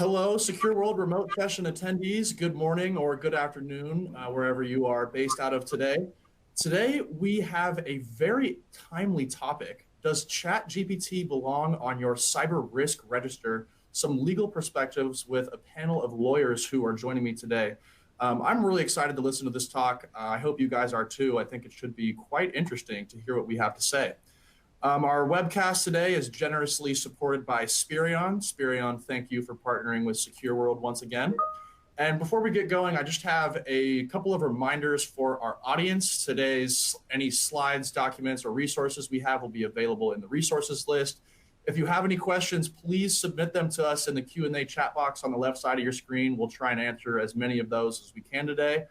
Hello, Secure World remote session attendees. Good morning or good afternoon, wherever you are based out of today. Today, we have a very timely topic. Does ChatGPT belong on your cyber risk register? Some legal perspectives with a panel of lawyers who are joining me today. I'm really excited to listen to this talk. I hope you guys are too. I think it should be quite interesting to hear what we have to say. Our webcast today is generously supported by Spirion. Spirion, thank you for partnering with Secure World once again. And before we get going, I just have a couple of reminders for our audience. Today's any slides, documents, or resources we have will be available in the resources list. If you have any questions, please submit them to us in the Q&A chat box on the left side of your screen. We'll try and answer as many of those as we can today.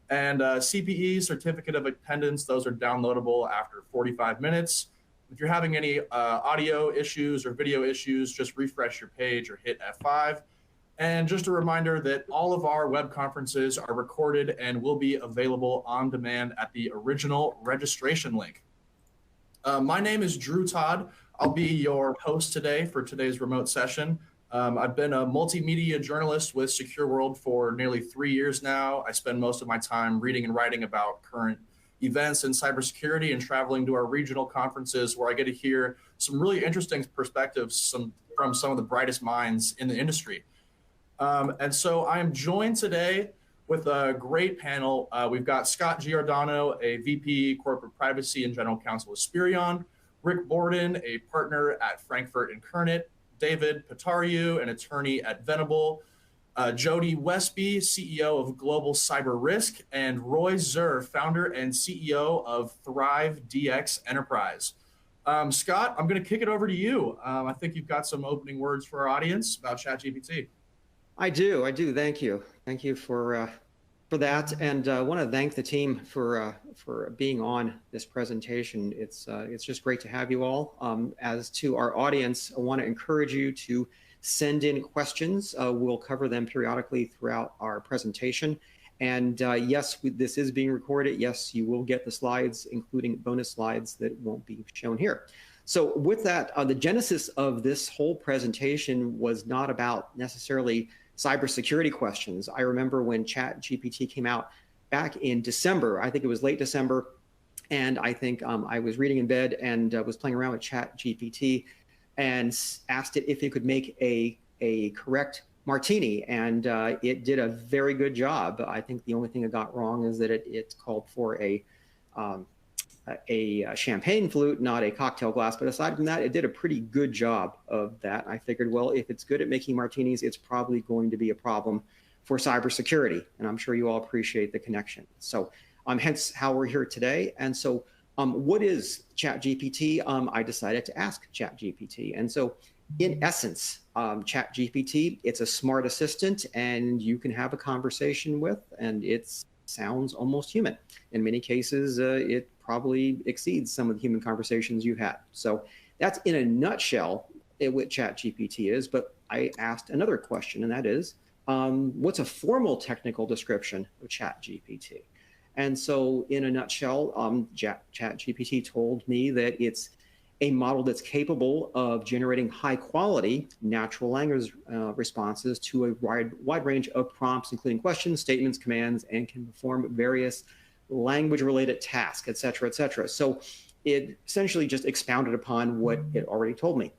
And CPE, Certificate of Attendance, those are downloadable after 45 minutes. If you're having any audio issues or video issues, just refresh your page or hit F5. And just a reminder that all of our web conferences are recorded and will be available on demand at the original registration link. My name is Drew Todd. I'll be your host today for today's remote session. I've been a multimedia journalist with Secure World for nearly 3 years now. I spend most of my time reading and writing about current events in cybersecurity and traveling to our regional conferences where I get to hear some really interesting perspectives from some of the brightest minds in the industry. And so I am joined today with a great panel. We've got Scott Giordano, a VP Corporate Privacy and General Counsel with Spirion, Rick Borden, a partner at Frankfurt and Kernet, David Patariu, an attorney at Venable, Jody Westby, CEO of Global Cyber Risk, and Roy Zur, founder and CEO of Thrive DX Enterprise. Scott, I'm going to kick it over to you. I think you've got some opening words for our audience about ChatGPT. I do. Thank you. Thank you for that, and I want to thank the team for being on this presentation. It's just great to have you all. As to our audience, I want to encourage you to send in questions. We'll cover them periodically throughout our presentation. And yes, this is being recorded. Yes, you will get the slides, including bonus slides that won't be shown here. So with that, the genesis of this whole presentation was not about necessarily cybersecurity questions. I remember when ChatGPT came out back in December, I think it was late December, and I think I was reading in bed and was playing around with ChatGPT and asked it if it could make a correct martini, and it did a very good job. I think the only thing it got wrong is that it called for a champagne flute, not a cocktail glass. But aside from that, it did a pretty good job of that. I figured, well, if it's good at making martinis, it's probably going to be a problem for cybersecurity, and I'm sure you all appreciate the connection. So hence how we're here today. And so what is ChatGPT? I decided to ask ChatGPT. And so in essence, ChatGPT, it's a smart assistant and you can have a conversation with, and it sounds almost human. In many cases, it probably exceeds some of the human conversations you've had. So that's in a nutshell what ChatGPT is. But I asked another question, and that is, what's a formal technical description of ChatGPT? And so in a nutshell, ChatGPT told me that it's a model that's capable of generating high quality natural language responses to a wide range of prompts, including questions, statements, commands, and can perform various language related tasks, et cetera, et cetera. So it essentially just expounded upon what it already told me.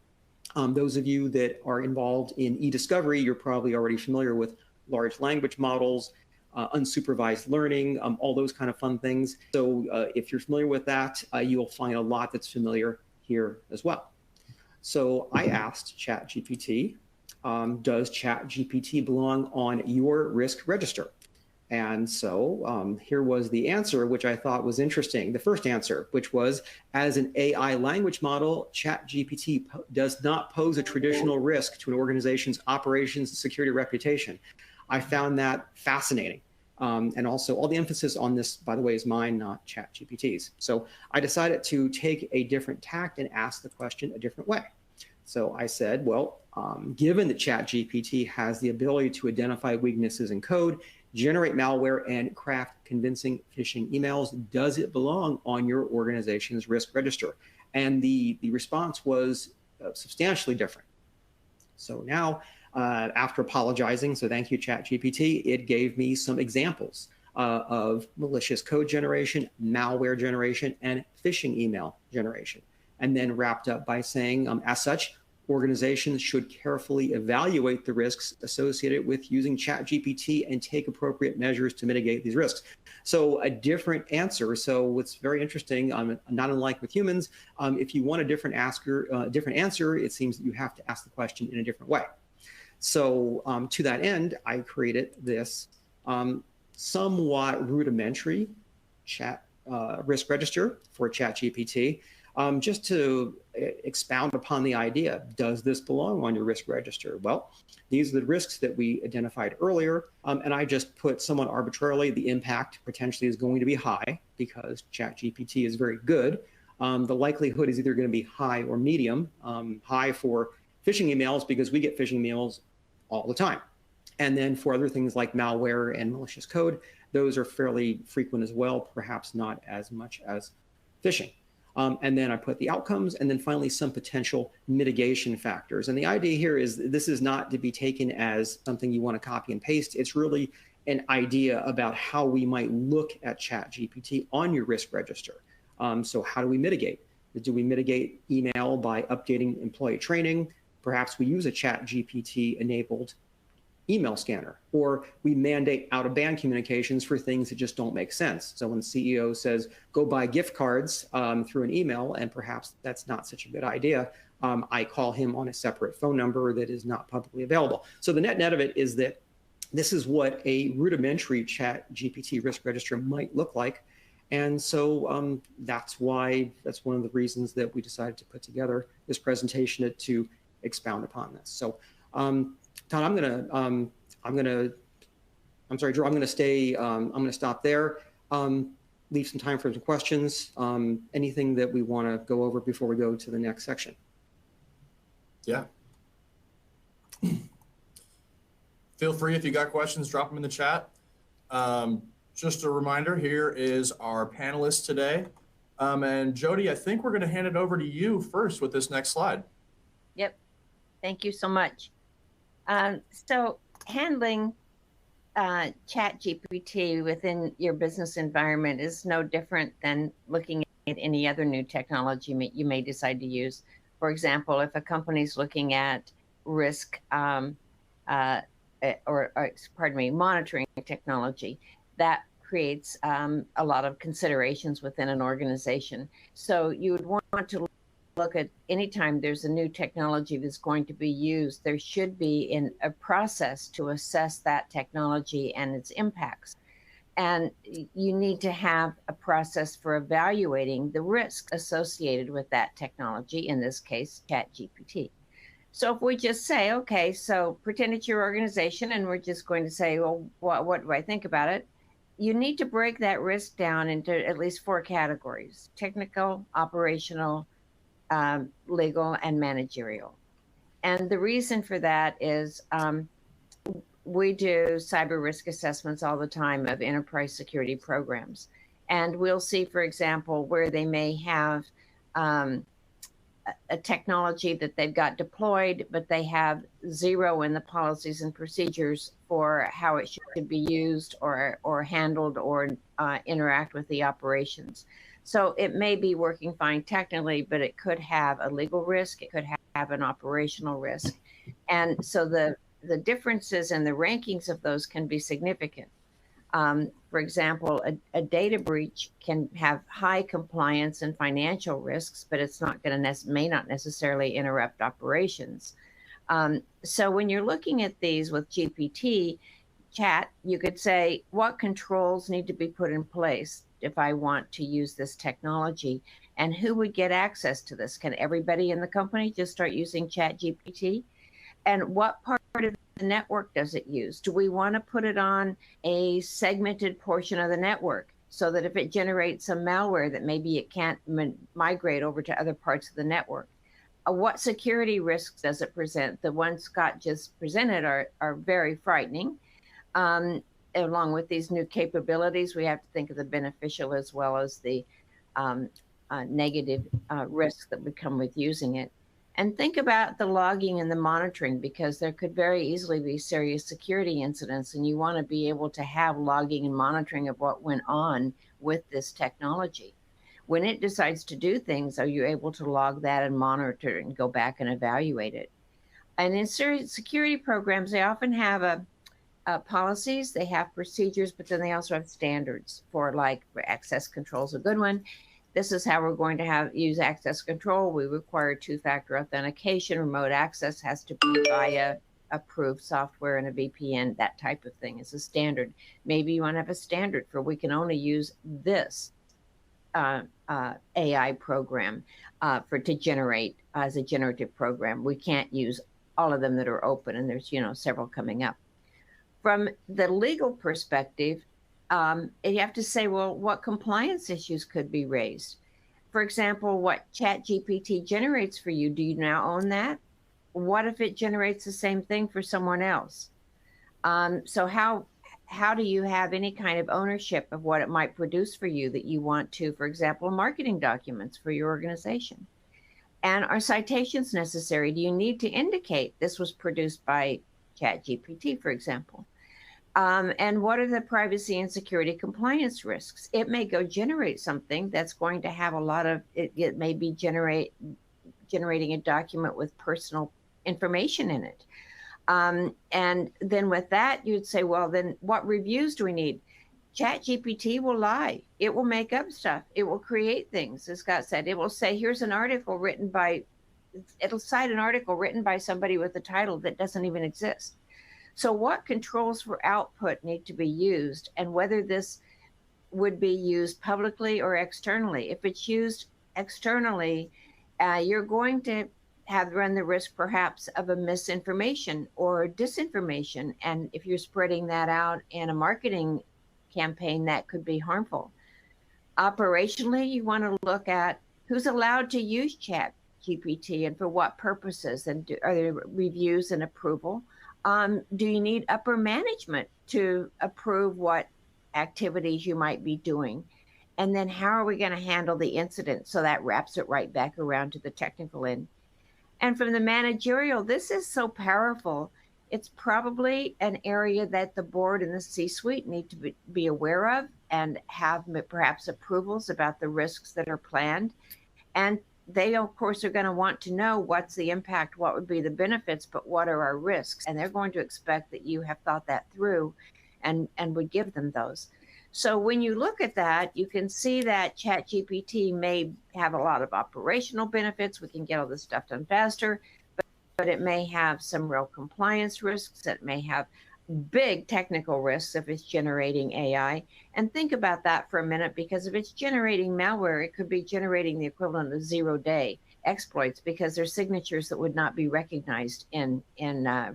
Those of you that are involved in e-discovery, you're probably already familiar with large language models, unsupervised learning, all those kind of fun things. So if you're familiar with that, you'll find a lot that's familiar here as well. So I asked ChatGPT, does ChatGPT belong on your risk register? And so here was the answer, which I thought was interesting. The first answer, which was, as an AI language model, ChatGPT does not pose a traditional risk to an organization's operations, security, reputation. I found that fascinating. And also all the emphasis on this, by the way, is mine, not ChatGPT's. So I decided to take a different tact and ask the question a different way. So I said, well, given that ChatGPT has the ability to identify weaknesses in code, generate malware, and craft convincing phishing emails, does it belong on your organization's risk register? And the response was substantially different. So now After apologizing, so thank you, ChatGPT, it gave me some examples of malicious code generation, malware generation, and phishing email generation. And then wrapped up by saying, as such, organizations should carefully evaluate the risks associated with using ChatGPT and take appropriate measures to mitigate these risks. So a different answer. So what's very interesting, not unlike with humans, if you want a different answer, it seems that you have to ask the question in a different way. So to that end, I created this somewhat rudimentary chat risk register for ChatGPT, just to expound upon the idea. Does this belong on your risk register? Well, these are the risks that we identified earlier, and I just put somewhat arbitrarily the impact potentially is going to be high because ChatGPT is very good. The likelihood is either going to be high or medium. High for phishing emails because we get phishing emails all the time. And then for other things like malware and malicious code, those are fairly frequent as well, perhaps not as much as phishing. And then I put the outcomes, and then finally some potential mitigation factors. And the idea here is this is not to be taken as something you want to copy and paste. It's really an idea about how we might look at ChatGPT on your risk register. So how do we mitigate? Do we mitigate email by updating employee training? Perhaps we use a ChatGPT enabled email scanner, or we mandate out-of-band communications for things that just don't make sense. So when the CEO says, go buy gift cards through an email, and perhaps that's not such a good idea, I call him on a separate phone number that is not publicly available. So the net of it is that this is what a rudimentary ChatGPT risk register might look like. And so that's one of the reasons that we decided to put together this presentation to expound upon this. So Todd, I'm gonna stop there. Leave some time for some questions. Anything that we want to go over before we go to the next section? Yeah. Feel free, if you got questions, drop them in the chat. Just a reminder, here is our panelists today. And Jody, I think we're going to hand it over to you first with this next slide. Yep. Thank you so much. So handling ChatGPT within your business environment is no different than looking at any other new technology you may decide to use. For example, if a company's looking at risk monitoring technology, that creates a lot of considerations within an organization. So you would want to look at anytime there's a new technology that's going to be used, there should be a process to assess that technology and its impacts. And you need to have a process for evaluating the risks associated with that technology, in this case, ChatGPT. So if we just say, okay, so pretend it's your organization and we're just going to say, well, what do I think about it? You need to break that risk down into at least 4 categories: technical, operational, legal, and managerial. And the reason for that is we do cyber risk assessments all the time of enterprise security programs. And we'll see, for example, where they may have a technology that they've got deployed, but they have 0 in the policies and procedures for how it should be used or handled or interact with the operations. So it may be working fine technically, but it could have a legal risk. It could have an operational risk. And so the differences in the rankings of those can be significant. For example, a data breach can have high compliance and financial risks, but it's not going to may not necessarily interrupt operations. So when you're looking at these with GPT chat, you could say, what controls need to be put in place if I want to use this technology, and who would get access to this? Can everybody in the company just start using ChatGPT? And what part of the network does it use? Do we want to put it on a segmented portion of the network so that if it generates some malware that maybe it can't migrate over to other parts of the network? What security risks does it present? The ones Scott just presented are very frightening. Along with these new capabilities, we have to think of the beneficial as well as the negative risks that would come with using it. And think about the logging and the monitoring, because there could very easily be serious security incidents, and you want to be able to have logging and monitoring of what went on with this technology. When it decides to do things, are you able to log that and monitor it and go back and evaluate it? And in security programs, they often have policies, they have procedures, but then they also have standards for, like, for access control is a good one. This is how we're going to use access control. We require two-factor authentication. Remote access has to be via approved software and a VPN. That type of thing is a standard. Maybe you want to have a standard for we can only use this AI program to generate as a generative program. We can't use all of them that are open, and there's several coming up. From the legal perspective, you have to say, well, what compliance issues could be raised? For example, what ChatGPT generates for you, do you now own that? What if it generates the same thing for someone else? So how do you have any kind of ownership of what it might produce for you that you want to, for example, marketing documents for your organization? And are citations necessary? Do you need to indicate this was produced by ChatGPT, for example? And what are the privacy and security compliance risks? It may go generate something that's going to have a lot of, it may be generating a document with personal information in it. And then with that, you'd say, well, then what reviews do we need? ChatGPT will lie. It will make up stuff. It will create things, as Scott said. It will say, here's an article written by, it'll cite an article written by somebody with a title that doesn't even exist. So what controls for output need to be used, and whether this would be used publicly or externally? If it's used externally, you're going to run the risk perhaps of a misinformation or disinformation. And if you're spreading that out in a marketing campaign, that could be harmful. Operationally, you want to look at who's allowed to use ChatGPT and for what purposes, and are there reviews and approval? Do you need upper management to approve what activities you might be doing? And then how are we going to handle the incident? So that wraps it right back around to the technical end. And from the managerial, this is so powerful. It's probably an area that the board and the C-suite need to be aware of and have perhaps approvals about the risks that are planned. And they, of course, are going to want to know what's the impact, what would be the benefits, but what are our risks? And they're going to expect that you have thought that through and would give them those. So when you look at that, you can see that ChatGPT may have a lot of operational benefits. We can get all this stuff done faster, but it may have some real compliance risks. It may have big technical risks if it's generating AI. And think about that for a minute, because if it's generating malware, it could be generating the equivalent of 0-day exploits, because there's signatures that would not be recognized in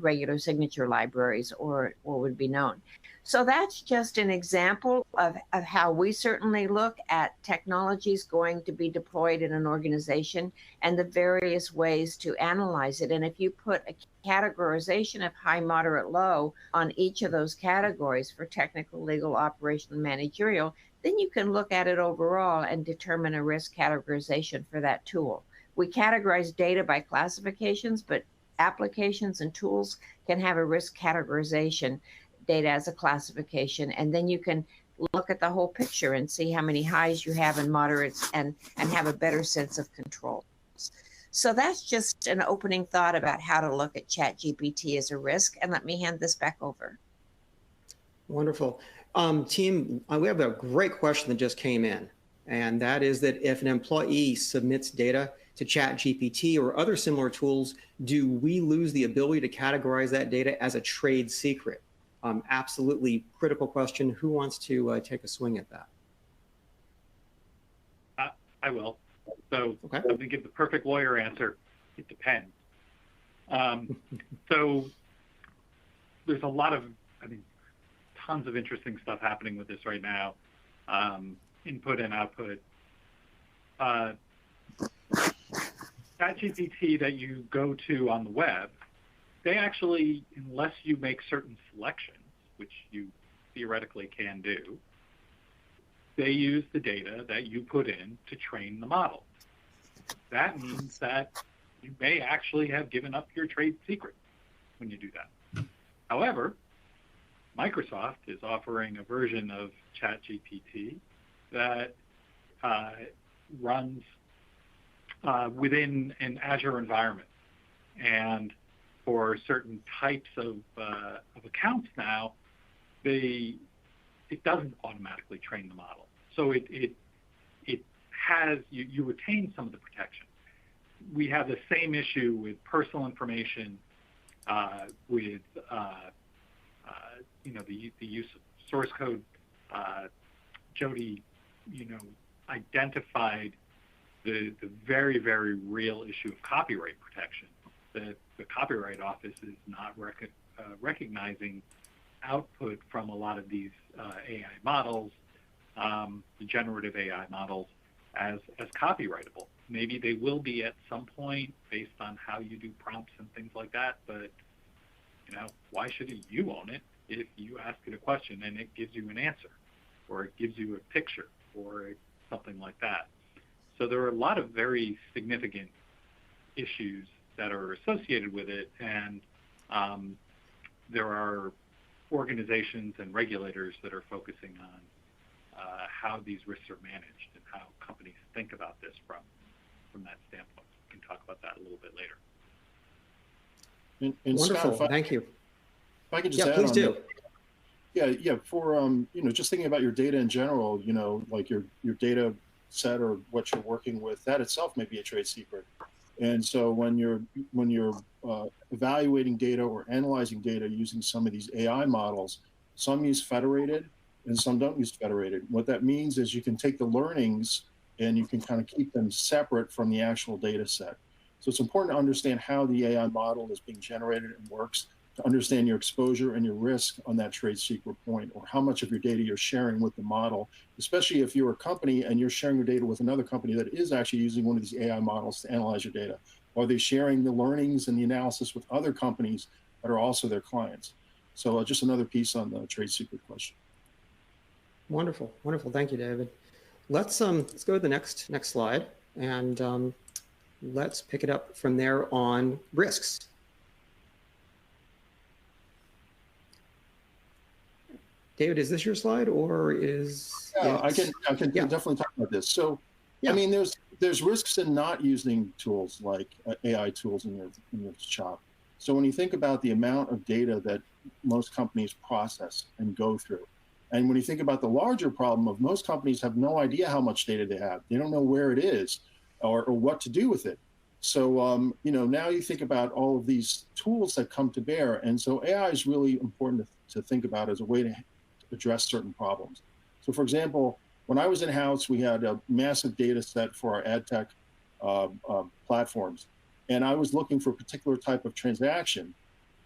regular signature libraries or would be known. So that's just an example of how we certainly look at technologies going to be deployed in an organization and the various ways to analyze it. And if you put a categorization of high, moderate, low on each of those categories for technical, legal, operational, and managerial, then you can look at it overall and determine a risk categorization for that tool. We categorize data by classifications, but applications and tools can have a risk categorization, data as a classification, and then you can look at the whole picture and see how many highs you have and moderates and have a better sense of control. So that's just an opening thought about how to look at ChatGPT as a risk. And let me hand this back over. Wonderful. Team, we have a great question that just came in. And that is that if an employee submits data to ChatGPT or other similar tools, do we lose the ability to categorize that data as a trade secret? Absolutely critical question. Who wants to take a swing at that? I will. So okay. I'm going to give the perfect lawyer answer. It depends. So there's a lot of, tons of interesting stuff happening with this right now. Input and output. ChatGPT that you go to on the web, they actually, unless you make certain selections, which you theoretically can do, they use the data that you put in to train the model. That means that you may actually have given up your trade secret when you do that. However, Microsoft is offering a version of ChatGPT that runs within an Azure environment. And for certain types of accounts now, it doesn't automatically train the model. So it has, you retain some of the protection. We have the same issue with personal information, with the use of source code. Jody, identified the very, very real issue of copyright protection. The Copyright Office is not recognizing output from a lot of these AI models, the generative AI models, as copyrightable. Maybe they will be at some point based on how you do prompts and things like that, but why shouldn't you own it if you ask it a question and it gives you an answer, or it gives you a picture, or something like that? So there are a lot of very significant issues that are associated with it, and there are organizations and regulators that are focusing on how these risks are managed and how companies think about this from that standpoint. We can talk about that a little bit later. And Wonderful. Scott, Thank you. if I could just add Please on do. that. Yeah. For just thinking about your data in general, like your data set or what you're working with, that itself may be a trade secret. And so when you're evaluating data or analyzing data using some of these AI models, some use federated and some don't use federated. What that means is you can take the learnings and you can kind of keep them separate from the actual data set. So it's important to understand how the AI model is being generated and works, to understand your exposure and your risk on that trade secret point, or how much of your data you're sharing with the model, especially if you're a company and you're sharing your data with another company that is actually using one of these AI models to analyze your data. Are they sharing the learnings and the analysis with other companies that are also their clients? So just another piece on the trade secret question. Wonderful. Wonderful. Thank you, David. Let's go to the next slide, and let's pick it up from there on risks. David, is this your slide, or is I can definitely talk about this. So, I mean, there's risks in not using tools like AI tools in your shop. So when you think about the amount of data that most companies process and go through, and when you think about the larger problem of most companies have no idea how much data they have, they don't know where it is or what to do with it. So, now you think about all of these tools that come to bear. And so AI is really important to think about as a way to address certain problems. So for example, when I was in-house, we had a massive data set for our ad tech platforms. And I was looking for a particular type of transaction.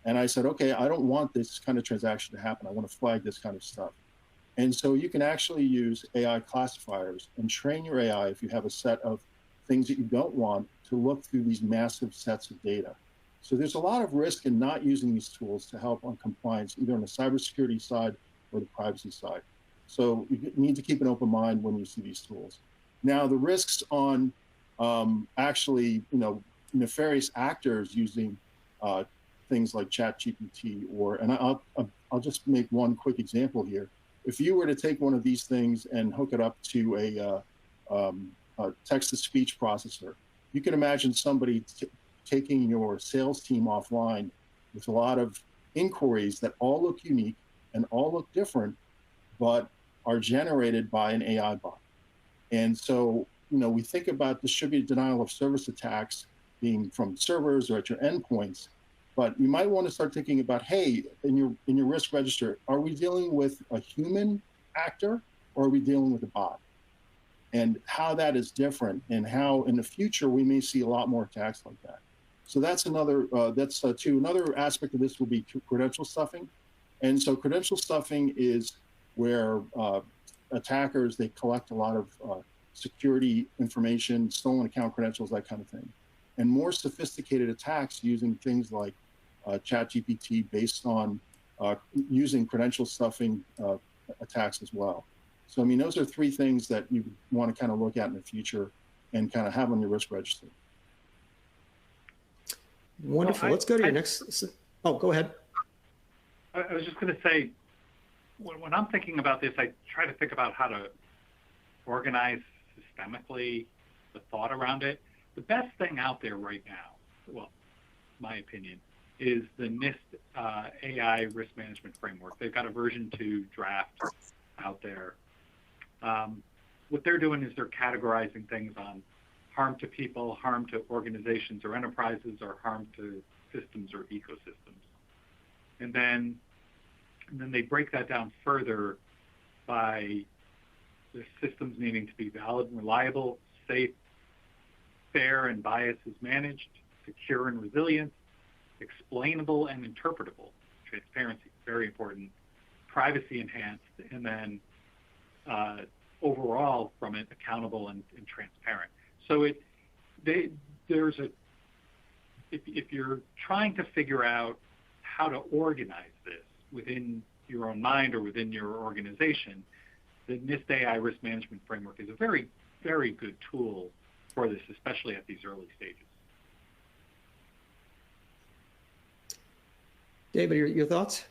And I said, okay, I don't want this kind of transaction to happen. I want to flag this kind of stuff. And so you can actually use AI classifiers and train your AI, if you have a set of things that you don't want, to look through these massive sets of data. So there's a lot of risk in not using these tools to help on compliance, either on the cybersecurity side or the privacy side. So you need to keep an open mind when you see these tools. Now, the risks on actually, nefarious actors using things like ChatGPT, and I'll just make one quick example here. If you were to take one of these things and hook it up to a text-to-speech processor, you can imagine somebody taking your sales team offline with a lot of inquiries that all look unique and all look different, but are generated by an AI bot. And so, we think about distributed denial of service attacks being from servers or at your endpoints, but you might want to start thinking about, hey, in your risk register, are we dealing with a human actor or are we dealing with a bot? And how that is different, and how in the future we may see a lot more attacks like that. So that's another, another aspect of this will be credential stuffing. And so credential stuffing is where attackers, they collect a lot of security information, stolen account credentials, that kind of thing. And more sophisticated attacks using things like ChatGPT based on using credential stuffing attacks as well. So, I mean, those are three things that you want to kind of look at in the future and kind of have on your risk register. Wonderful. Let's go to your next. Oh, go ahead. I was just going to say, when I'm thinking about this, I try to think about how to organize systemically the thought around it. The best thing out there right now, well, my opinion, is the NIST AI risk management framework. They've got a version 2 draft out there. What they're doing is they're categorizing things on harm to people, harm to organizations or enterprises, or harm to systems or ecosystems. And then they break that down further by the systems needing to be valid and reliable, safe, fair and biases managed, secure and resilient, explainable and interpretable, transparency, very important, privacy enhanced, and then overall from it accountable and transparent. So if you're trying to figure out how to organize this within your own mind or within your organization, the NIST AI risk management framework is a very, very good tool for this, especially at these early stages. David, your thoughts?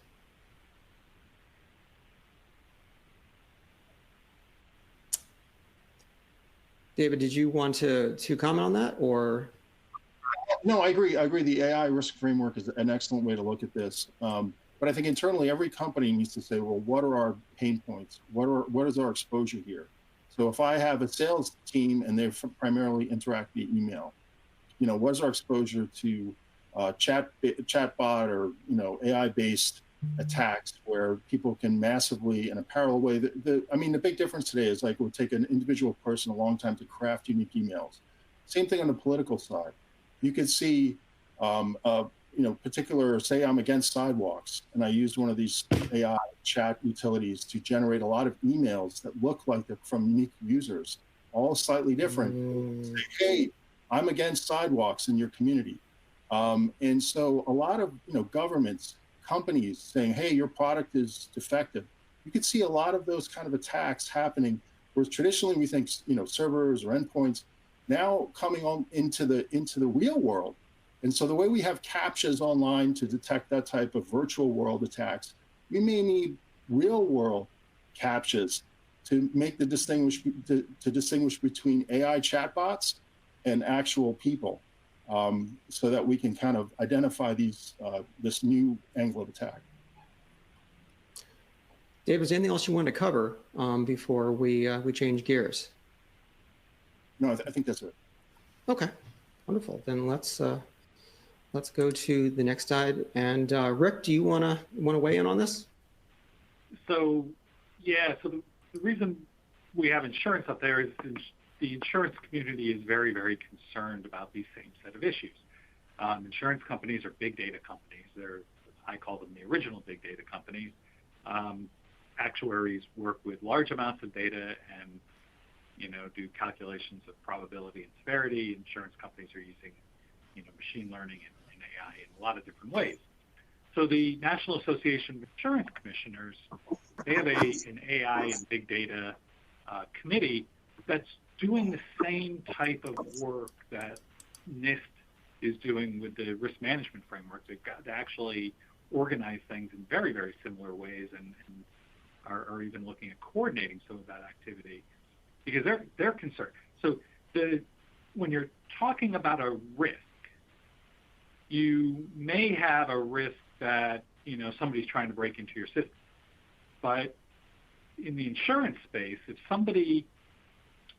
David, did you want to comment on that, or? No, I agree. The AI risk framework is an excellent way to look at this. But I think internally, every company needs to say, well, what are our pain points? What is our exposure here? So if I have a sales team and they primarily interact via email, what is our exposure to chatbot or AI-based attacks where people can massively, in a parallel way, the big difference today is like it would take an individual person a long time to craft unique emails. Same thing on the political side. You could see, particular, say I'm against sidewalks, and I used one of these AI chat utilities to generate a lot of emails that look like they're from unique users, all slightly different. Say, hey, I'm against sidewalks in your community. And so a lot of governments, companies saying, hey, your product is defective. You could see a lot of those kind of attacks happening, whereas traditionally we think servers or endpoints, now coming on into the real world. And so the way we have CAPTCHAs online to detect that type of virtual world attacks, we may need real world CAPTCHAs to make the distinguish between AI chatbots and actual people, so that we can kind of identify this new angle of attack. Dave, is there anything else you wanted to cover before we change gears? No, I think that's it. Okay, wonderful. Then let's go to the next slide. And Rick, do you want to weigh in on this? So, yeah. So the reason we have insurance up there is the insurance community is very, very concerned about these same set of issues. Insurance companies are big data companies. I call them the original big data companies. Actuaries work with large amounts of data and do calculations of probability and severity. Insurance companies are using machine learning and AI in a lot of different ways. So the National Association of Insurance Commissioners, they have an AI and big data committee that's doing the same type of work that NIST is doing with the risk management framework. They've got to actually organize things in very, very similar ways and are even looking at coordinating some of that activity because they're concerned. So when you're talking about a risk, you may have a risk that somebody's trying to break into your system. But in the insurance space, if somebody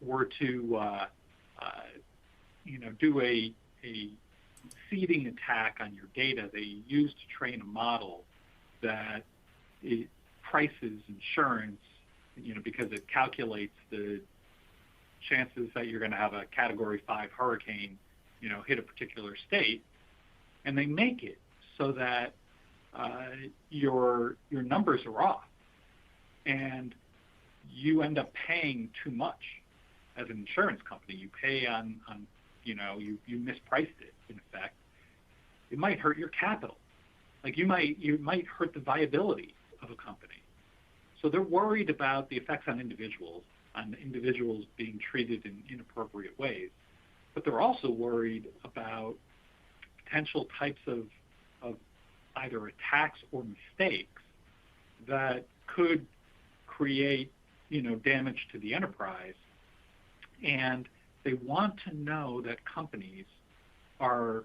were to do a seeding attack on your data, they use to train a model that it prices insurance, because it calculates the chances that you're going to have a Category 5 hurricane, hit a particular state, and they make it so that your numbers are off, and you end up paying too much as an insurance company. You pay on you mispriced it, in effect. It might hurt your capital. Like you might hurt the viability of a company. So they're worried about the effects on individuals being treated in inappropriate ways. But they're also worried about potential types of either attacks or mistakes that could create, damage to the enterprise. And they want to know that companies are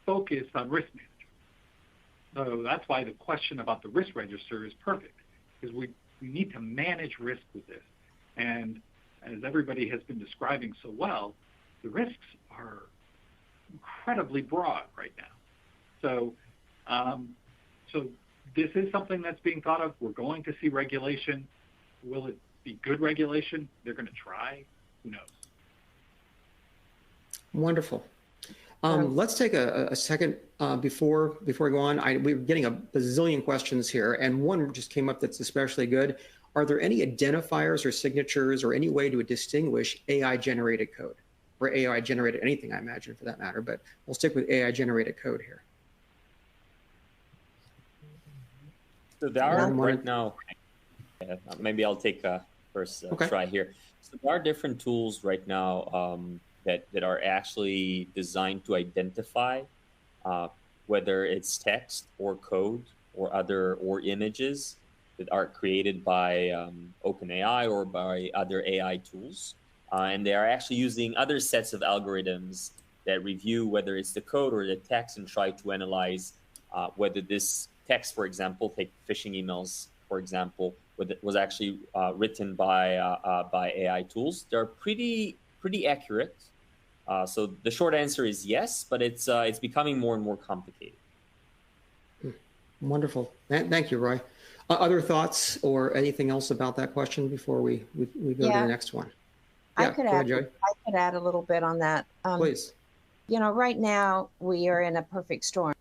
focused on risk management. So that's why the question about the risk register is perfect, because we need to manage risk with this. And as everybody has been describing so well, the risks are incredibly broad right now. So, so this is something that's being thought of. We're going to see regulation. Will it be good regulation? They're going to try. Who knows? Wonderful. Let's take a second before we go on. We're getting a bazillion questions here, and one just came up that's especially good. Are there any identifiers or signatures or any way to distinguish AI-generated code? Or AI-generated anything, I imagine, for that matter, but we'll stick with AI-generated code here. So there are right now, maybe I'll take a first try here. So there are different tools right now that are actually designed to identify whether it's text or code or images that are created by OpenAI or by other AI tools. And they are actually using other sets of algorithms that review whether it's the code or the text and try to analyze whether this text, for example, take phishing emails, for example, was actually written by AI tools. They're pretty accurate. So the short answer is yes, but it's becoming more and more complicated. Wonderful. Thank you, Roy. Other thoughts or anything else about that question before we go to the next one? Yeah, I could add a little bit on that. Please. Right now we are in a perfect storm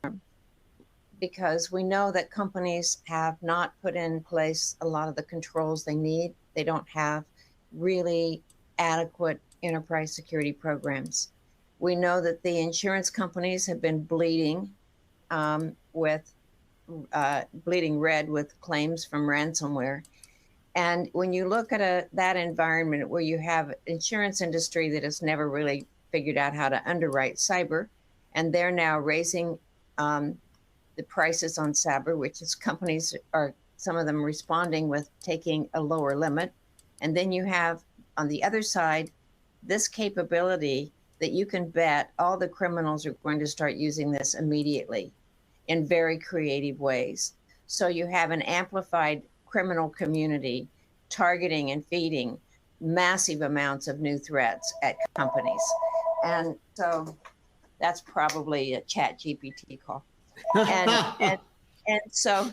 because we know that companies have not put in place a lot of the controls they need. They don't have really adequate enterprise security programs. We know that the insurance companies have been bleeding red with claims from ransomware. And when you look at that environment where you have insurance industry that has never really figured out how to underwrite cyber, and they're now raising the prices on cyber, which is companies are, some of them responding with taking a lower limit. And then you have on the other side, this capability that you can bet all the criminals are going to start using this immediately in very creative ways. So you have an amplified criminal community targeting and feeding massive amounts of new threats at companies. And so that's probably a ChatGPT call. And so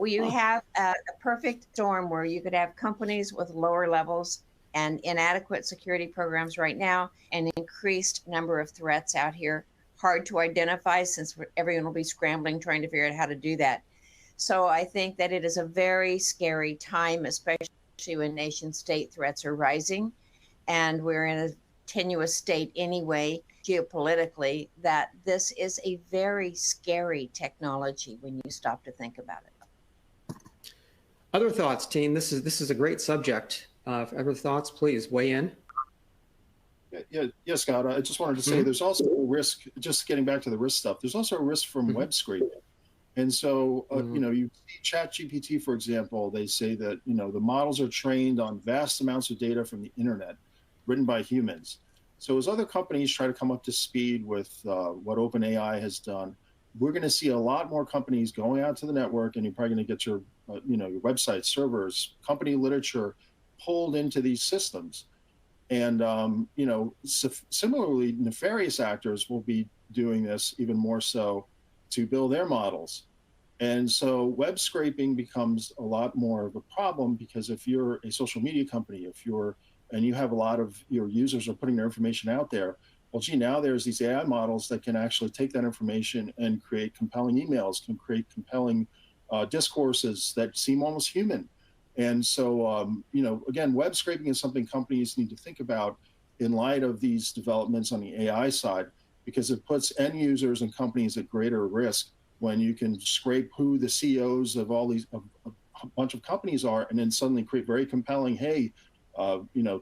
you have a perfect storm where you could have companies with lower levels and inadequate security programs right now, an increased number of threats out here, hard to identify since everyone will be scrambling trying to figure out how to do that. So I think that it is a very scary time, especially when nation state threats are rising. And we're in a tenuous state anyway, geopolitically, that this is a very scary technology when you stop to think about it. Other thoughts, team? This is a great subject. Other thoughts, please weigh in. Yeah, Scott, I just wanted to say there's also a risk, just getting back to the risk stuff, there's also a risk from web scraping. And so, you see ChatGPT, for example, they say that, the models are trained on vast amounts of data from the internet written by humans. So as other companies try to come up to speed with what OpenAI has done, we're going to see a lot more companies going out to the network, and you're probably going to get your, your website, servers, company literature pulled into these systems. And, similarly, nefarious actors will be doing this even more so to build their models. And so web scraping becomes a lot more of a problem, because if you're a social media company, and you have a lot of your users are putting their information out there, well, gee, now there's these AI models that can actually take that information and create compelling emails, can create compelling discourses that seem almost human. And so, again, web scraping is something companies need to think about in light of these developments on the AI side, because it puts end users and companies at greater risk when you can scrape who the CEOs of all these, a bunch of companies are, and then suddenly create very compelling, hey,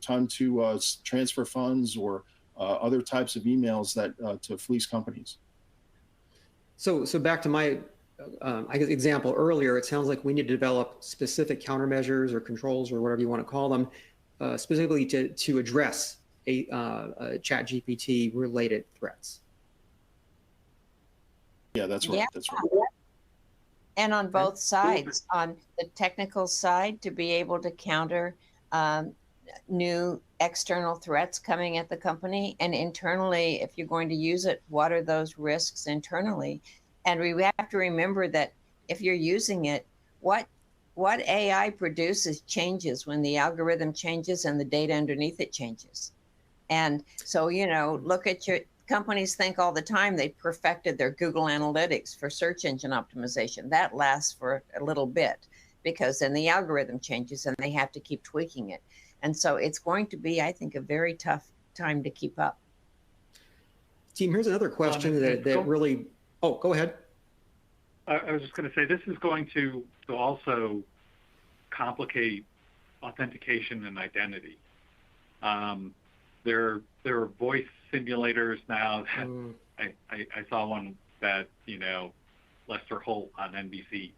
time to transfer funds or other types of emails that to fleece companies. So back to my I guess example earlier, it sounds like we need to develop specific countermeasures or controls or whatever you want to call them, specifically to address ChatGPT related threats. Yeah, that's right. Yeah. That's right. And on both sides, on the technical side, to be able to counter new external threats coming at the company, and internally, if you're going to use it, what are those risks internally? And we have to remember that if you're using it, what AI produces changes when the algorithm changes and the data underneath it changes. And so, look at your companies think all the time they perfected their Google Analytics for search engine optimization. That lasts for a little bit because then the algorithm changes and they have to keep tweaking it. And so it's going to be, I think, a very tough time to keep up. Team, here's another question that really, oh, go ahead. I was just going to say, this is going to also complicate authentication and identity. There are voice simulators now. That I saw one that, Lester Holt on NBC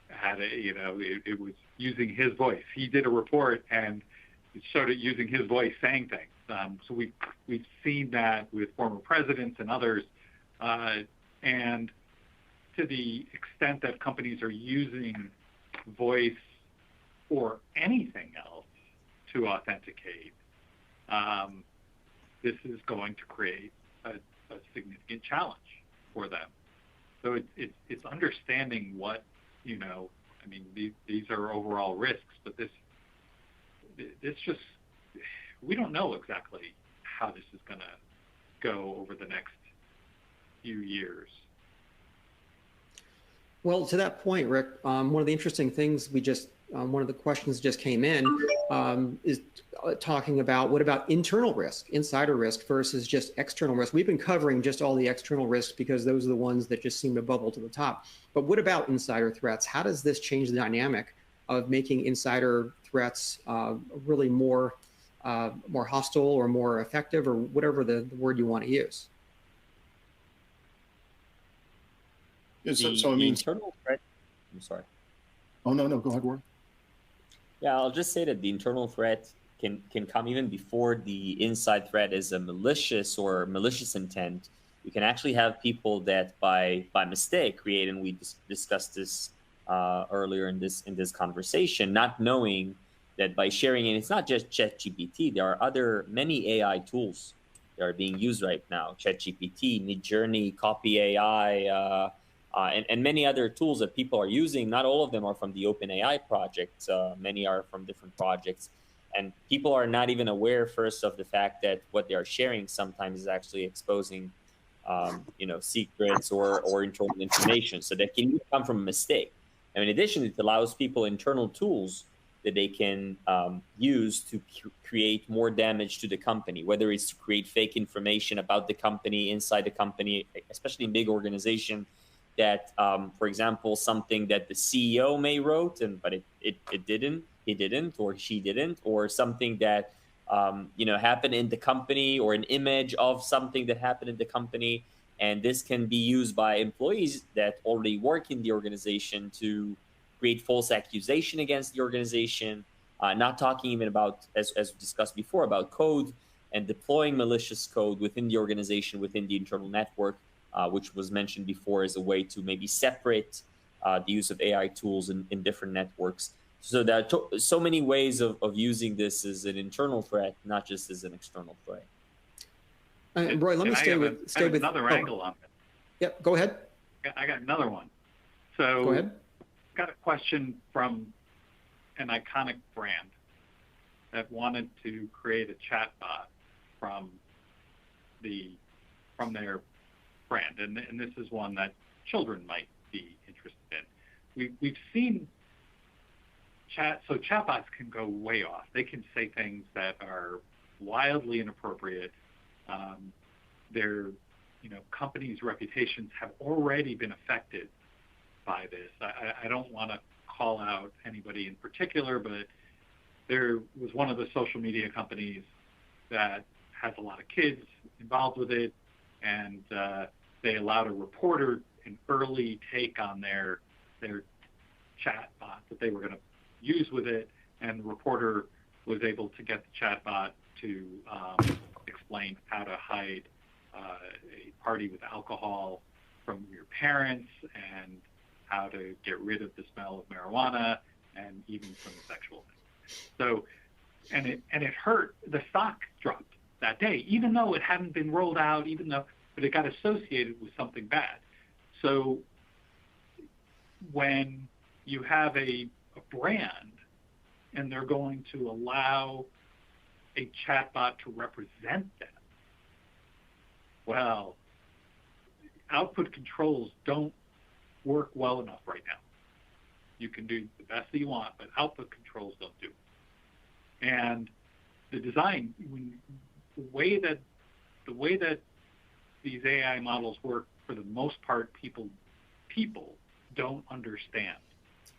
had it was using his voice. He did a report and it showed it using his voice saying things. So we've seen that with former presidents and others. And to the extent that companies are using voice or anything else to authenticate, this is going to create a significant challenge for them. So it's understanding what, these are overall risks, but this just, we don't know exactly how this is going to go over the next few years. Well, to that point, Rick, one of the interesting things one of the questions just came in is talking about what about internal risk, insider risk versus just external risk. We've been covering just all the external risks because those are the ones that just seem to bubble to the top. But what about insider threats? How does this change the dynamic of making insider threats really more hostile or more effective, or whatever the word you want to use? So I mean, internal threat. I'm sorry. Oh no, go ahead, Warren. Yeah, I'll just say that the internal threat can come even before the inside threat is a malicious intent. You can actually have people that by mistake create, and we discussed this earlier in this conversation, not knowing that by sharing, and it's not just ChatGPT, there are many AI tools that are being used right now. ChatGPT, Midjourney, Copy AI, and many other tools that people are using. Not all of them are from the OpenAI project. Many are from different projects. And people are not even aware first of the fact that what they are sharing sometimes is actually exposing, secrets or internal information. So that can come from a mistake. And in addition, it allows people internal tools that they can use to create more damage to the company, whether it's to create fake information about the company, inside the company, especially in big organization, that, for example, something that the CEO may wrote, but he didn't, or she didn't, or something that, happened in the company, or an image of something that happened in the company. And this can be used by employees that already work in the organization to create false accusation against the organization, not talking even about, as discussed before, about code and deploying malicious code within the organization, within the internal network, which was mentioned before as a way to maybe separate the use of AI tools in different networks. So there are so many ways of using this as an internal threat, not just as an external threat. Roy, let me stay with another angle on it. Yep, go ahead. I got another one. So go ahead. Got a question from an iconic brand that wanted to create a chatbot from their brand, and this is one that children might be interested in. We've seen chatbots can go way off. They can say things that are wildly inappropriate. Companies' reputations have already been affected by this. I don't want to call out anybody in particular, but there was one of the social media companies that has a lot of kids involved with it, and they allowed a reporter an early take on their chat bot that they were going to use with it, and the reporter was able to get the chat bot to explain how to hide a party with alcohol from your parents, and how to get rid of the smell of marijuana, and even from the sexual thing. So, and it hurt. The stock dropped that day, even though it hadn't been rolled out, but it got associated with something bad. So when you have a brand and they're going to allow a chatbot to represent them, well, output controls don't work well enough right now. You can do the best that you want, but output controls don't do it. And the design, the way that these AI models work, for the most part, people don't understand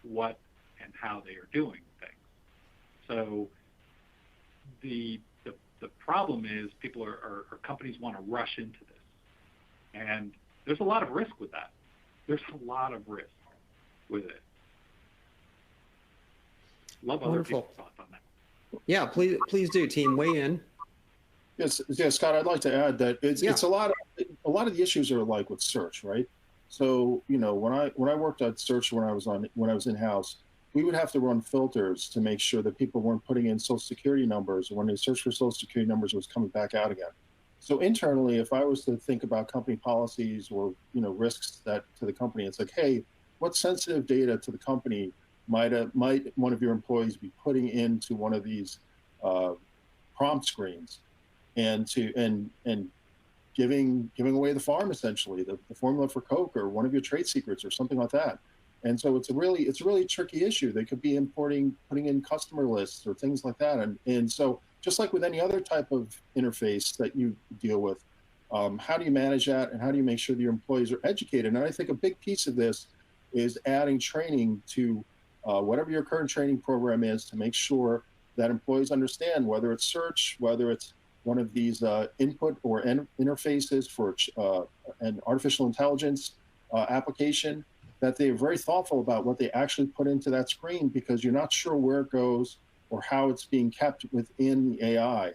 what and how they are doing things. So the problem is people or companies want to rush into this, and there's a lot of risk with that. There's a lot of risk with it. Love other Wonderful. people's thoughts on that. Yeah, please do, team, weigh in. Yes, Scott, I'd like to add that it's a lot of the issues are like with search, right? So, when I worked at search when I was in-house, we would have to run filters to make sure that people weren't putting in social security numbers, and when they searched for social security numbers, it was coming back out again. So internally, if I was to think about company policies or risks that to the company, it's like, hey, what sensitive data to the company might one of your employees be putting into one of these prompt screens, and giving away the farm, essentially, the formula for Coke or one of your trade secrets or something like that. And so it's a really tricky issue. They could be putting in customer lists or things like that. And so just like with any other type of interface that you deal with, how do you manage that, and how do you make sure that your employees are educated? And I think a big piece of this is adding training to whatever your current training program is, to make sure that employees understand, whether it's search, whether it's one of these input or interfaces for an artificial intelligence application, that they're very thoughtful about what they actually put into that screen, because you're not sure where it goes or how it's being kept within the AI.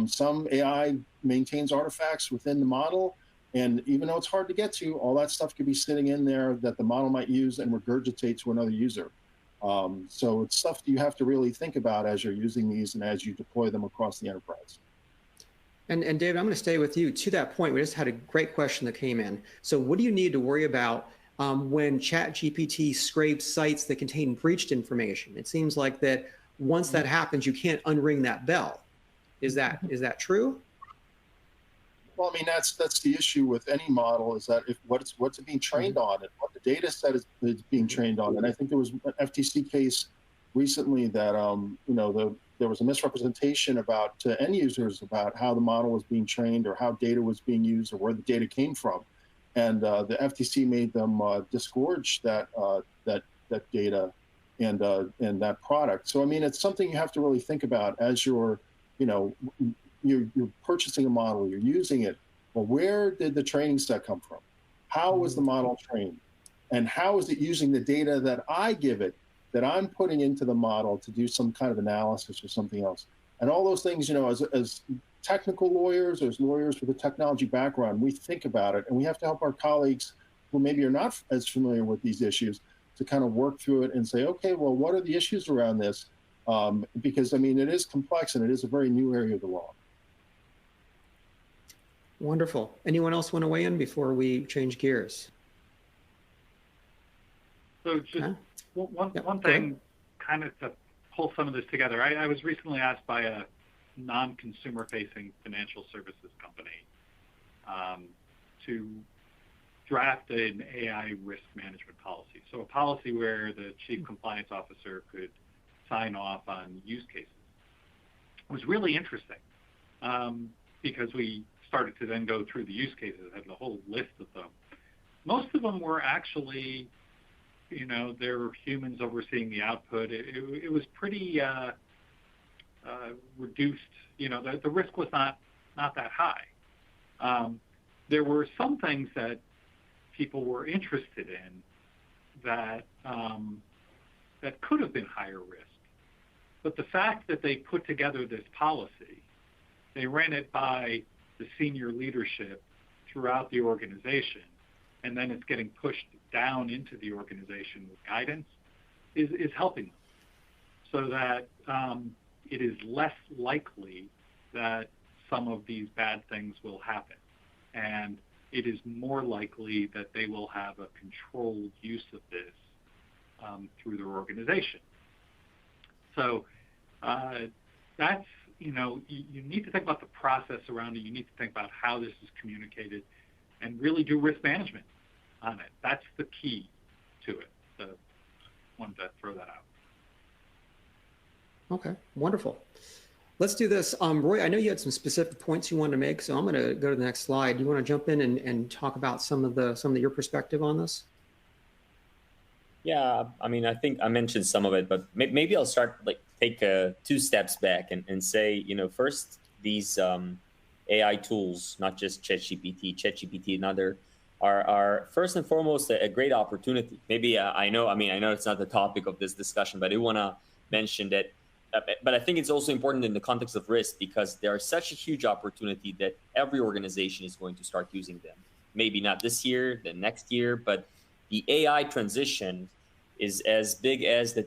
Some AI maintains artifacts within the model, and even though it's hard to get to, all that stuff could be sitting in there that the model might use and regurgitate to another user. So it's stuff you have to really think about as you're using these and as you deploy them across the enterprise. And David, I'm going to stay with you. To that point, we just had a great question that came in. So what do you need to worry about when ChatGPT scrapes sites that contain breached information? It seems like that once that happens, you can't unring that bell. Is that true? Well, I mean, that's the issue with any model, is that what's it being trained on, and what the data set is being trained on. And I think there was an FTC case recently that there was a misrepresentation about to end users about how the model was being trained, or how data was being used, or where the data came from, and the FTC made them disgorge that data and that product. So I mean, it's something you have to really think about as you're purchasing a model, you're using it. Well, where did the training set come from? How was the model trained? And how is it using the data that I give it, that I'm putting into the model to do some kind of analysis or something else? And all those things, as technical lawyers, as lawyers with a technology background, we think about it, and we have to help our colleagues who maybe are not as familiar with these issues to kind of work through it and say, okay, well, what are the issues around this? Because, I mean, it is complex, and it is a very new area of the law. Wonderful. Anyone else want to weigh in before we change gears? So just one thing, kind of to pull some of this together. I was recently asked by a non-consumer facing financial services company to draft an AI risk management policy. So a policy where the chief compliance officer could sign off on use cases. It was really interesting because we started to then go through the use cases, had a whole list of them. Most of them were actually, there were humans overseeing the output. It was pretty reduced. The risk was not that high. there were some things that people were interested in that that could have been higher risk. But the fact that they put together this policy, they ran it by the senior leadership throughout the organization, and then it's getting pushed down into the organization with guidance, is helping them, so that it is less likely that some of these bad things will happen. And it is more likely that they will have a controlled use of this through their organization. So that's, you need to think about the process around it. You need to think about how this is communicated and really do risk management on it. That's the key to it. So wanted to throw that out. Okay, wonderful. Let's do this. Roy, I know you had some specific points you wanted to make, so I'm going to go to the next slide. Do you want to jump in and talk about some of your perspective on this? Yeah, I mean, I think I mentioned some of it, but maybe I'll start, take 2 steps back and say, first, these AI tools, not just ChatGPT and other, are first and foremost a great opportunity. Maybe I know it's not the topic of this discussion, but I want to mention that. But I think it's also important in the context of risk, because they are such a huge opportunity that every organization is going to start using them. Maybe not this year, the next year, but the AI transition is as big as the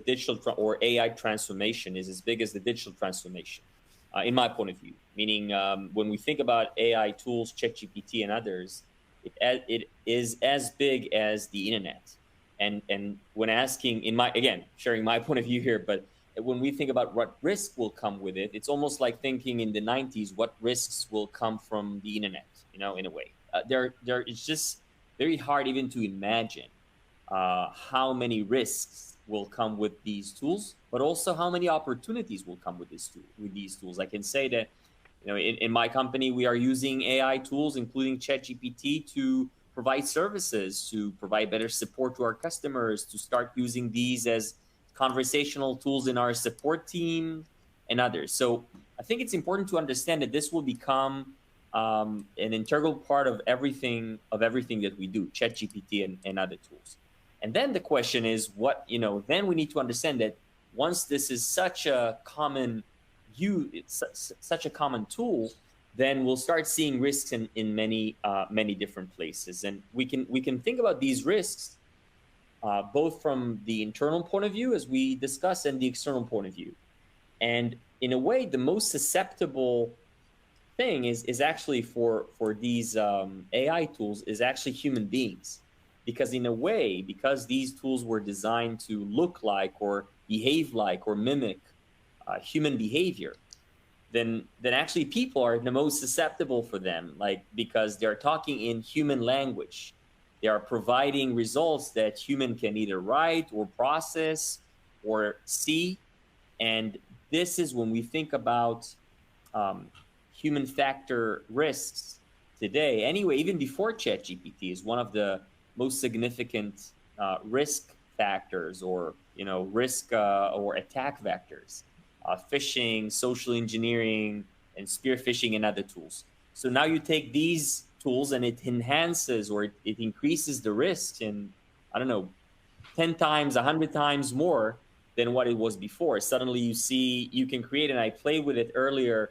or AI transformation is as big as the digital transformation, in my point of view. Meaning, when we think about AI tools, ChatGPT and others, it is as big as the internet. And when asking, sharing my point of view here, but when we think about what risk will come with it, it's almost like thinking in the 90s, what risks will come from the internet, in a way. It's just very hard even to imagine how many risks will come with these tools, but also how many opportunities will come with these tools. I can say that, in my company, we are using AI tools, including ChatGPT, to provide services, to provide better support to our customers, to start using these as conversational tools in our support team and others. So I think it's important to understand that this will become an integral part of everything that we do, ChatGPT and other tools. And then the question is then we need to understand that once this is such a common such a common tool, then we'll start seeing risks in many different places. And we can think about these risks both from the internal point of view, as we discussed, and the external point of view. And in a way, the most susceptible thing is actually for these AI tools is actually human beings. Because in a way, because these tools were designed to look like or behave like or mimic human behavior, then actually people are the most susceptible for them, because they're talking in human language. They are providing results that human can either write or process or see. And this is when we think about human factor risks today. Anyway, even before ChatGPT is one of the most significant risk factors or, risk or attack vectors. Phishing, social engineering, and spear phishing and other tools. So now you take these tools and it enhances or it increases the risk in, 10 times, 100 times more than what it was before. Suddenly you can create, and I played with it earlier,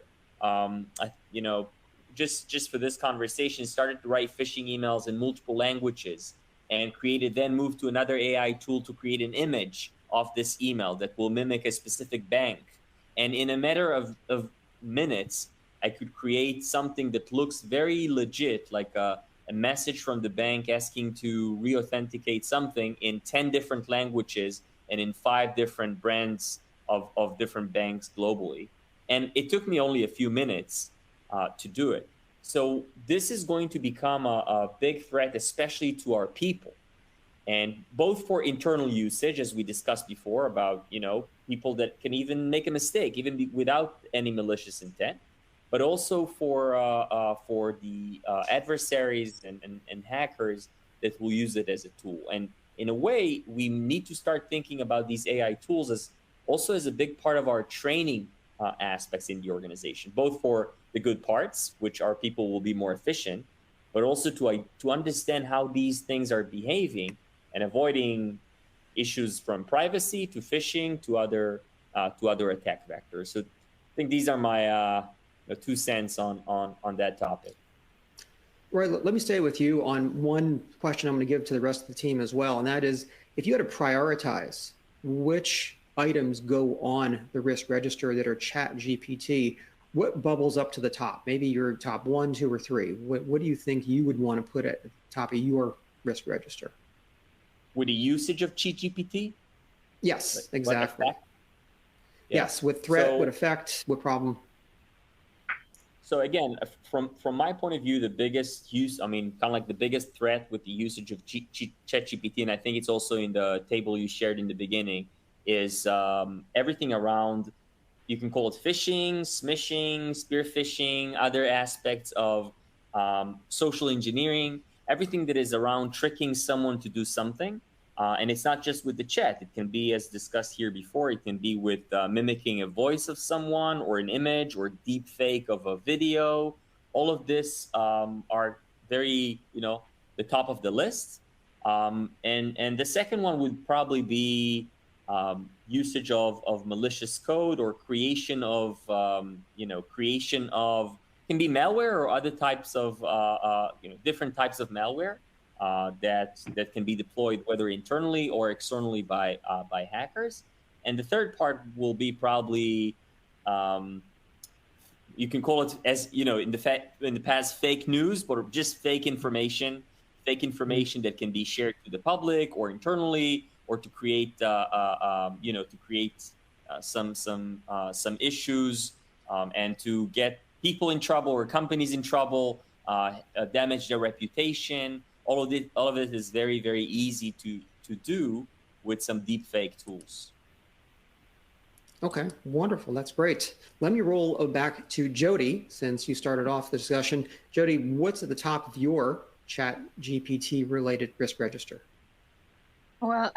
just for this conversation, started to write phishing emails in multiple languages and then moved to another AI tool to create an image of this email that will mimic a specific bank. And in a matter of minutes, I could create something that looks very legit, like a message from the bank asking to re-authenticate something in 10 different languages and in 5 different brands of different banks globally. And it took me only a few minutes to do it. So this is going to become a big threat, especially to our people. And both for internal usage, as we discussed before, about people that can even make a mistake, even without any malicious intent, but also for the adversaries and hackers that will use it as a tool. And in a way, we need to start thinking about these AI tools as a big part of our training aspects in the organization, both for the good parts, which our people will be more efficient, but also to understand how these things are behaving and avoiding issues from privacy to phishing to other attack vectors. So I think these are my 2 cents on that topic. Roy, let me stay with you on one question I'm going to give to the rest of the team as well, and that is, if you had to prioritize which items go on the risk register that are ChatGPT, what bubbles up to the top? Maybe your top 1, 2, or 3. What do you think you would want to put at the top of your risk register? With the usage of ChatGPT? Yes, exactly. Yeah. Yes, with threat, what effect, what problem? So again, from my point of view, the biggest use, I mean, kind of like the biggest threat with the usage of ChatGPT, and I think it's also in the table you shared in the beginning, is everything around, you can call it phishing, smishing, spear phishing, other aspects of social engineering, everything that is around tricking someone to do something. And it's not just with the chat. It can be, as discussed here before, it can be with mimicking a voice of someone or an image or deep fake of a video. All of this are very, the top of the list. And the second one would probably be usage of malicious code or creation of, can be malware or other types of, different types of malware. That can be deployed whether internally or externally by hackers. And the third part will be probably, you can call it, as in the past, fake news, but just fake information that can be shared to the public or internally, or to create some issues, and to get people in trouble or companies in trouble, damage their reputation. All of it is very, very easy to do with some deep fake tools. Okay, wonderful. That's great. Let me roll back to Jody, since you started off the discussion. Jody, what's at the top of your ChatGPT related risk register? Well,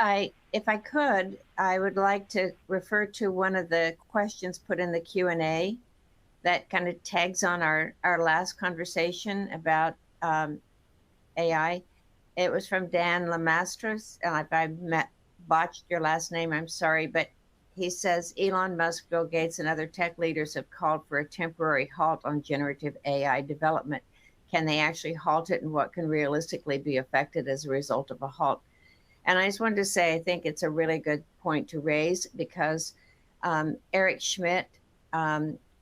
if I could, I would like to refer to one of the questions put in the Q&A that kind of tags on our last conversation about AI. It was from Dan Lemastros. If I botched your last name, I'm sorry, but he says Elon Musk, Bill Gates, and other tech leaders have called for a temporary halt on generative AI development. Can they actually halt it, and what can realistically be affected as a result of a halt? And I just wanted to say, I think it's a really good point to raise, because Eric Schmidt,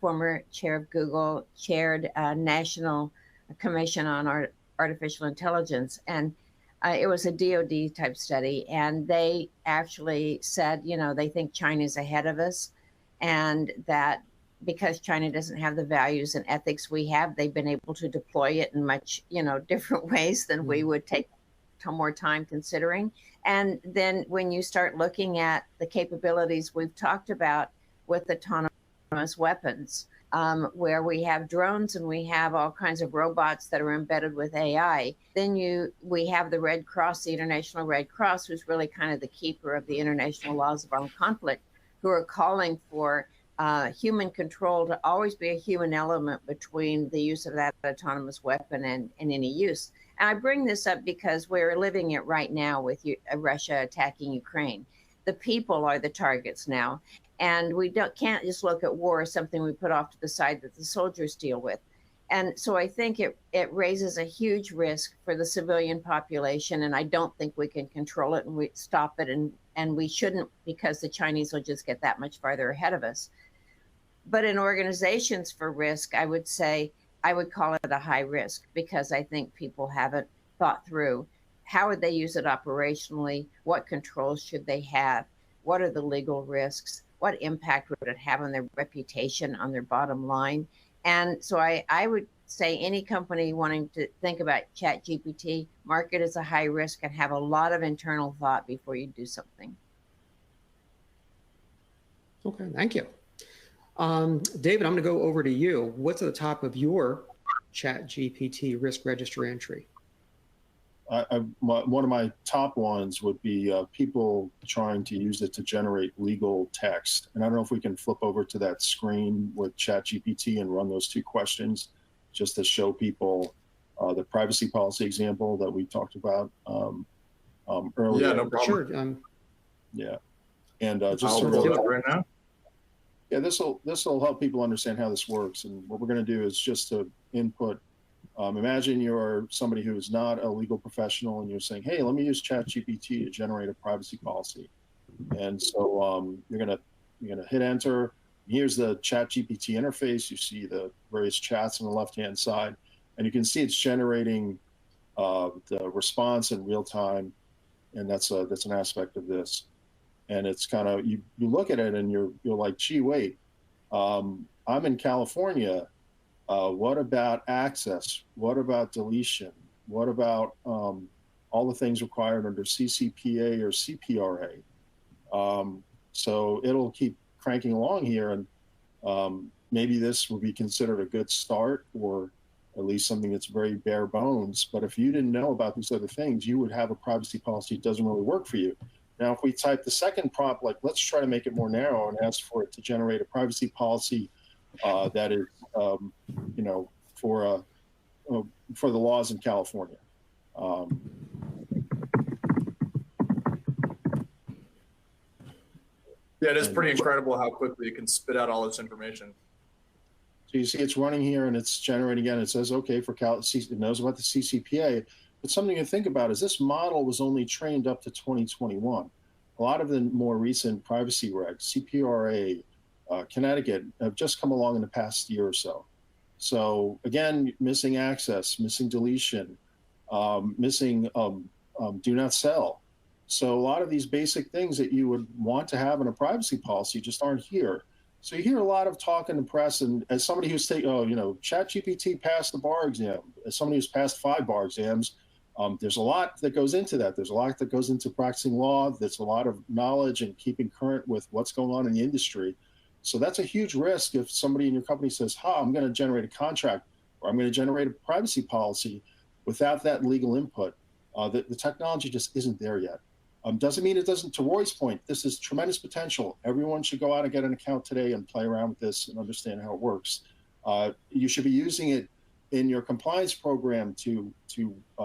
former chair of Google, chaired a National Commission on Artificial Intelligence. And it was a DoD type study. And they actually said, they think China's ahead of us, and that because China doesn't have the values and ethics we have, they've been able to deploy it in much, different ways than we would take more time considering. And then when you start looking at the capabilities we've talked about with autonomous weapons, where we have drones and we have all kinds of robots that are embedded with AI, then we have the Red Cross, the International Red Cross, who's really kind of the keeper of the international laws of armed conflict, who are calling for human control to always be a human element between the use of that autonomous weapon and any use. And I bring this up because we're living it right now with Russia attacking Ukraine. The people are the targets now. And we can't just look at war as something we put off to the side that the soldiers deal with. And so I think it raises a huge risk for the civilian population. And I don't think we can control it and we stop it. And we shouldn't, because the Chinese will just get that much farther ahead of us. But in organizations for risk, I would say, I would call it a high risk, because I think people haven't thought through how would they use it operationally, what controls should they have, what are the legal risks, what impact would it have on their reputation, on their bottom line. And so I would say any company wanting to think about ChatGPT, mark it as a high risk and have a lot of internal thought before you do something. Okay, thank you. David, I'm going to go over to you. What's at the top of your ChatGPT risk register entry? One of my top ones would be people trying to use it to generate legal text. And I don't know if we can flip over to that screen with ChatGPT and run those 2 questions just to show people the privacy policy example that we talked about earlier. Yeah, no problem. Sure. Yeah, and just I'll sort roll of, that right now. yeah, this will help people understand how this works. And what we're going to do is just to input. Imagine you're somebody who is not a legal professional, and you're saying, "Hey, let me use ChatGPT to generate a privacy policy." And so you're gonna hit enter. Here's the ChatGPT interface. You see the various chats on the left-hand side, and you can see it's generating the response in real time, and that's an aspect of this. And it's kind of you look at it and you're like, gee, wait, I'm in California. What about access? What about deletion? What about all the things required under CCPA or CPRA? So it'll keep cranking along here, and maybe this will be considered a good start, or at least something that's very bare bones. But if you didn't know about these other things, you would have a privacy policy that doesn't really work for you. Now, if we type the second prompt, like let's try to make it more narrow and ask for it to generate a privacy policy that is, for the laws in California. Yeah, it is pretty incredible how quickly it can spit out all this information. So you see it's running here and it's generating again. It says, okay, it knows about the CCPA. But something to think about is this model was only trained up to 2021. A lot of the more recent privacy regs, CPRA, Connecticut, have just come along in the past year or so. So again, missing access, missing deletion, missing do not sell. So a lot of these basic things that you would want to have in a privacy policy just aren't here. So you hear a lot of talk in the press, and as somebody who's taking, ChatGPT passed the bar exam, as somebody who's passed 5 bar exams, there's a lot that goes into that. There's a lot that goes into practicing law. There's a lot of knowledge and keeping current with what's going on in the industry. So that's a huge risk if somebody in your company says, I'm going to generate a contract, or I'm going to generate a privacy policy without that legal input. The technology just isn't there yet. Doesn't mean it doesn't, to Roy's point, this is tremendous potential. Everyone should go out and get an account today and play around with this and understand how it works. You should be using it in your compliance program to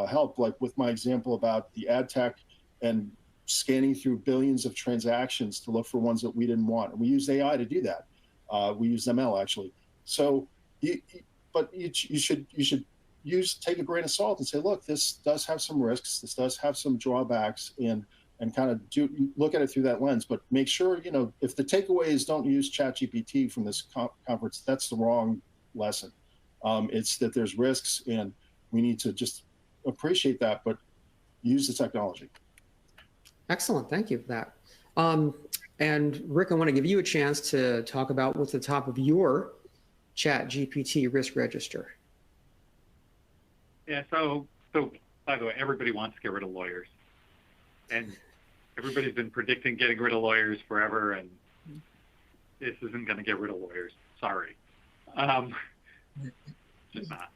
help, like with my example about the ad tech and scanning through billions of transactions to look for ones that we didn't want. And we use AI to do that. We use ML actually. So, you should take a grain of salt and say, look, this does have some risks. This does have some drawbacks, and kind of look at it through that lens. But make sure, if the takeaway is don't use ChatGPT from this conference, that's the wrong lesson. It's that there's risks, and we need to just appreciate that, but use the technology. Excellent. Thank you for that. And Rick, I want to give you a chance to talk about what's at the top of your ChatGPT risk register. Yeah, so by the way, everybody wants to get rid of lawyers. And everybody's been predicting getting rid of lawyers forever, and this isn't going to get rid of lawyers. Sorry. Just not.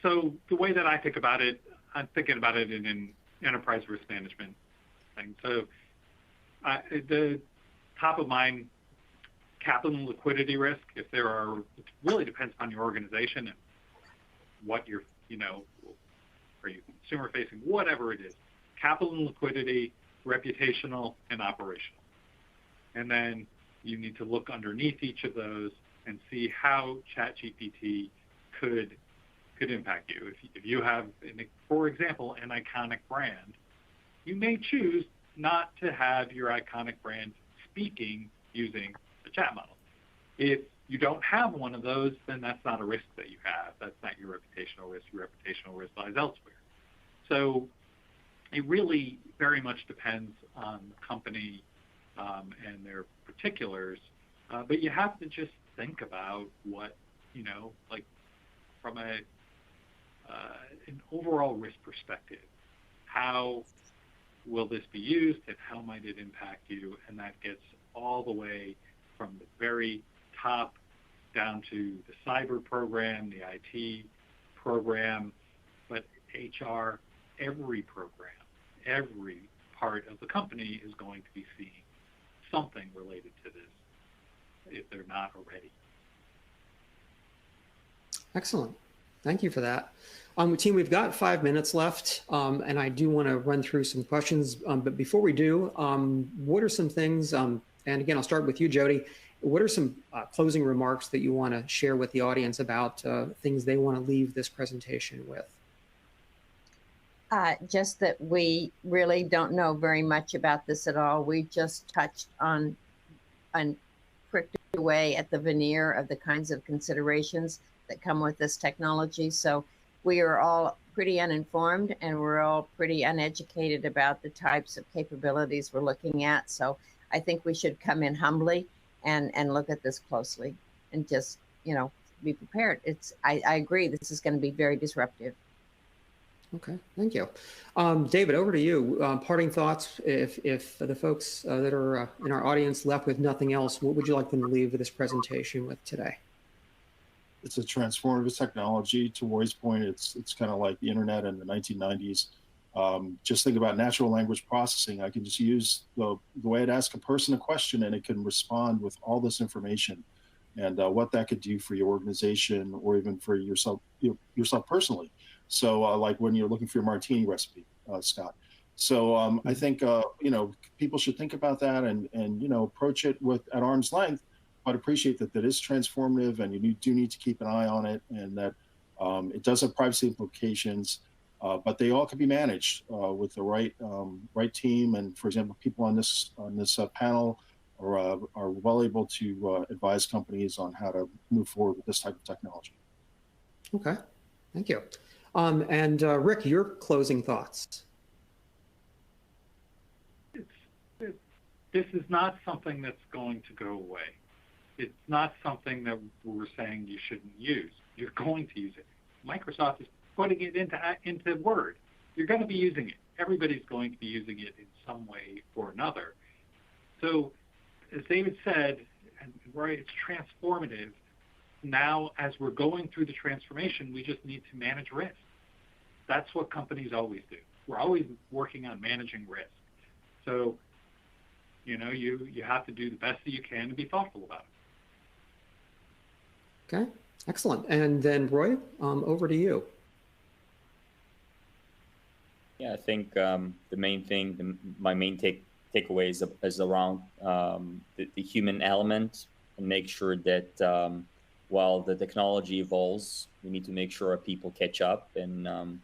So the way that I think about it, I'm thinking about it in an enterprise risk management thing. So the top of mind, capital and liquidity risk, it really depends on your organization and what you're, are you consumer facing, whatever it is. Capital and liquidity, reputational and operational. And then you need to look underneath each of those and see how ChatGPT could impact you. If you have, for example, an iconic brand, you may choose not to have your iconic brand speaking using the chat model. If you don't have one of those, then that's not a risk that you have. That's not your reputational risk. Your reputational risk lies elsewhere. So it really very much depends on the company and their particulars, but you have to just think about what, like from an overall risk perspective, how will this be used and how might it impact you? And that gets all the way from the very top down to the cyber program, the IT program, but HR, every program, every part of the company is going to be seeing something related to this if they're not already. Excellent. Thank you for that. Team, we've got 5 minutes left, and I do want to run through some questions. But before we do, what are some things, and again, I'll start with you, Jody. What are some closing remarks that you want to share with the audience about things they want to leave this presentation with? Just that we really don't know very much about this at all. We just touched on and pricked away at the veneer of the kinds of considerations that come with this technology. So we are all pretty uninformed, and we're all pretty uneducated about the types of capabilities we're looking at. So I think we should come in humbly and look at this closely and just, be prepared. I agree, this is going to be very disruptive. Okay, thank you. David, over to you. Parting thoughts, if the folks that are in our audience left with nothing else, what would you like them to leave with this presentation with today? It's a transformative technology. To Roy's point, it's kind of like the internet in the 1990s. Just think about natural language processing. I can just use the way I'd ask a person a question, and it can respond with all this information, and what that could do for your organization or even for yourself personally. So like when you're looking for your martini recipe, Scott. So I think, people should think about that and approach it at arm's length, but appreciate that is transformative, and you do need to keep an eye on it, and that it does have privacy implications, but they all can be managed with the right team. And for example, people on this panel are well able to advise companies on how to move forward with this type of technology. Okay, thank you. And Rick, your closing thoughts. This is not something that's going to go away. It's not something that we're saying you shouldn't use. You're going to use it. Microsoft is putting it into Word. You're going to be using it. Everybody's going to be using it in some way or another. So, as David said, and right, it's transformative. Now, as we're going through the transformation, we just need to manage risk. That's what companies always do. We're always working on managing risk. So, you have to do the best that you can to be thoughtful about it. Okay, excellent. And then Roy, over to you. Yeah, I think the main thing, my main takeaway is around the human element, and make sure that while the technology evolves, we need to make sure our people catch up, and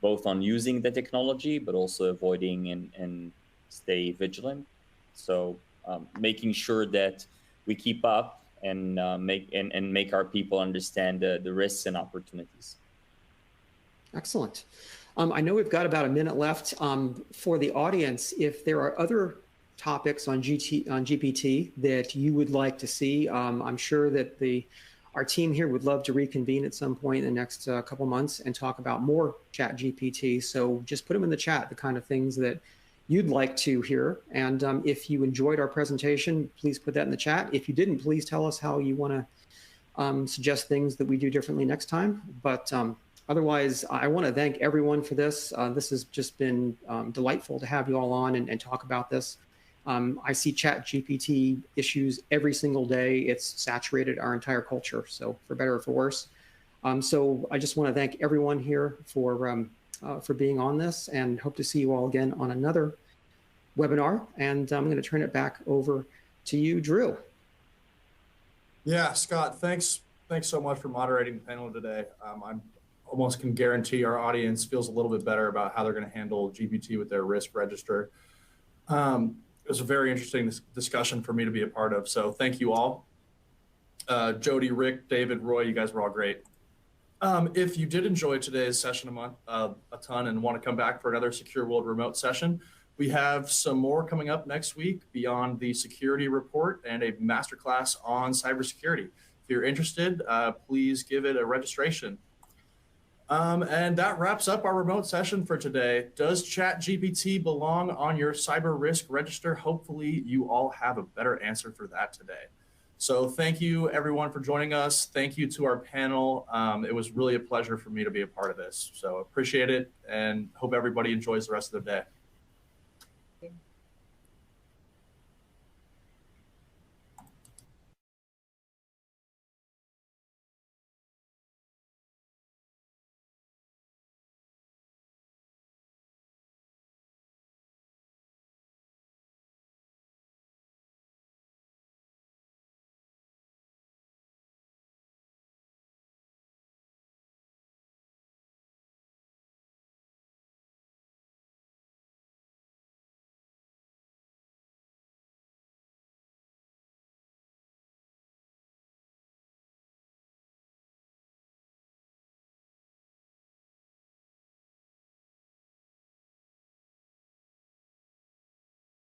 both on using the technology, but also avoiding and stay vigilant. So making sure that we keep up and make our people understand the risks and opportunities. Excellent. I know we've got about a minute left. For the audience, if there are other topics on GPT that you would like to see, I'm sure that our team here would love to reconvene at some point in the next couple months and talk about more ChatGPT. So just put them in the chat, the kind of things that you'd like to hear. And if you enjoyed our presentation, please put that in the chat. If you didn't, please tell us how you want to suggest things that we do differently next time. But otherwise, I want to thank everyone for this. This has just been delightful to have you all on and talk about this. I see ChatGPT issues every single day. It's saturated our entire culture, so for better or for worse. So I just want to thank everyone here for being on this, and hope to see you all again on another webinar. And I'm going to turn it back over to you, Drew. Yeah, Scott, thanks so much for moderating the panel today. I'm almost can guarantee our audience feels a little bit better about how they're going to handle GPT with their risk register. It was a very interesting discussion for me to be a part of. So thank you all. Jody, Rick, David, Roy, you guys were all great. If you did enjoy today's session a ton and want to come back for another Secure World remote session, we have some more coming up next week beyond the security report and a masterclass on cybersecurity. If you're interested, please give it a registration. And that wraps up our remote session for today. Does ChatGPT belong on your cyber risk register? Hopefully you all have a better answer for that today. So thank you everyone for joining us. Thank you to our panel. It was really a pleasure for me to be a part of this. So appreciate it and hope everybody enjoys the rest of their day.